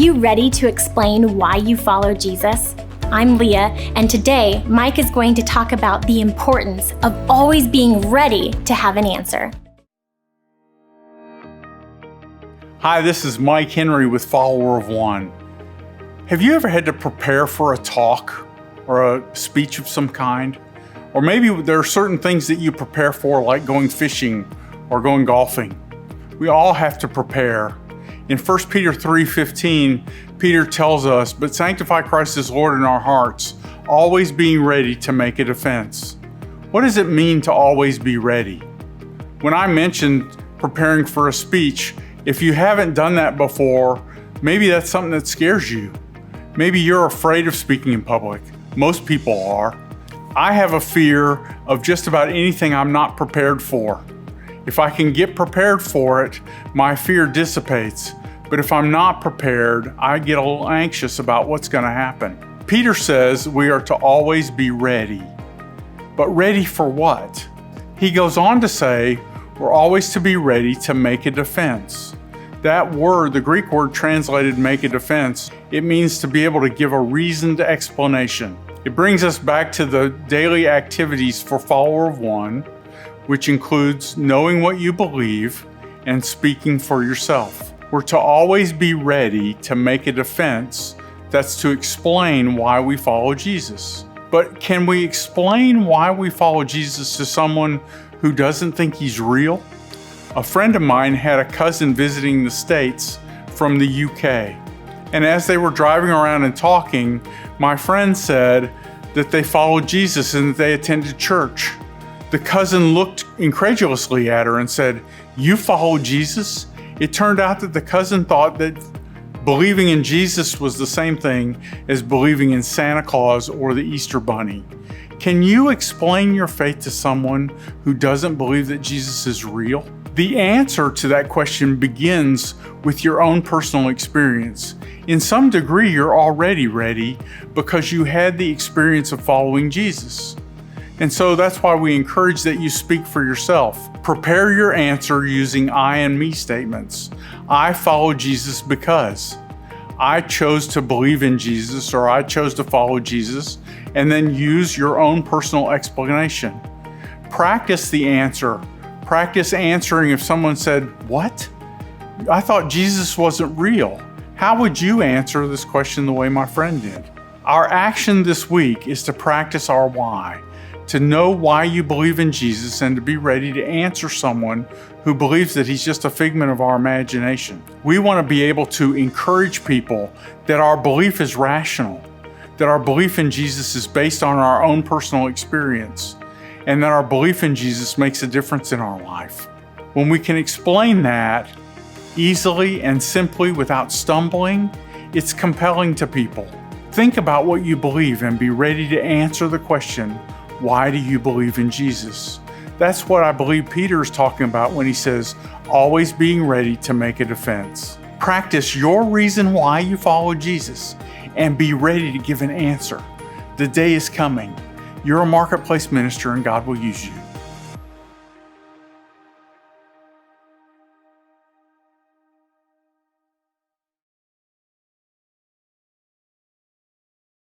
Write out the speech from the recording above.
you ready to explain why you follow Jesus? I'm Leah, and today Mike is going to talk about the importance of always being ready to have an answer. Hi, this is Mike Henry with Follower of One. Have you ever had to prepare for a talk or a speech of some kind? Or maybe there are certain things that you prepare for, like going fishing or going golfing. We all have to prepare. In 1 Peter 3:15, Peter tells us, "But sanctify Christ as Lord in our hearts, always being ready to make a defense." What does it mean to always be ready? When I mentioned preparing for a speech, if you haven't done that before, maybe that's something that scares you. Maybe you're afraid of speaking in public. Most people are. I have a fear of just about anything I'm not prepared for. If I can get prepared for it, my fear dissipates. But if I'm not prepared, I get a little anxious about what's going to happen. Peter says we are to always be ready. But ready for what? He goes on to say we're always to be ready to make a defense. That word, the Greek word translated make a defense, it means to be able to give a reasoned explanation. It brings us back to the daily activities for Follower of One, which includes knowing what you believe and speaking for yourself. We're to always be ready to make a defense that's to explain why we follow Jesus. But can we explain why we follow Jesus to someone who doesn't think he's real? A friend of mine had a cousin visiting the States from the UK. And as they were driving around and talking, my friend said that they followed Jesus and that they attended church. The cousin looked incredulously at her and said, "You follow Jesus?" It turned out that the cousin thought that believing in Jesus was the same thing as believing in Santa Claus or the Easter Bunny. Can you explain your faith to someone who doesn't believe that Jesus is real? The answer to that question begins with your own personal experience. In some degree, you're already ready because you had the experience of following Jesus. And so that's why we encourage that you speak for yourself. Prepare your answer using I and me statements. I follow Jesus because I chose to believe in Jesus, or I chose to follow Jesus, and then use your own personal explanation. Practice the answer. Practice answering if someone said, "What? I thought Jesus wasn't real." How would you answer this question the way my friend did? Our action this week is to practice our why. To know why you believe in Jesus and to be ready to answer someone who believes that he's just a figment of our imagination. We want to be able to encourage people that our belief is rational, that our belief in Jesus is based on our own personal experience, and that our belief in Jesus makes a difference in our life. When we can explain that easily and simply without stumbling, it's compelling to people. Think about what you believe and be ready to answer the question, why do you believe in Jesus? That's what I believe Peter is talking about when he says, always being ready to make a defense. Practice your reason why you follow Jesus and be ready to give an answer. The day is coming. You're a marketplace minister and God will use you.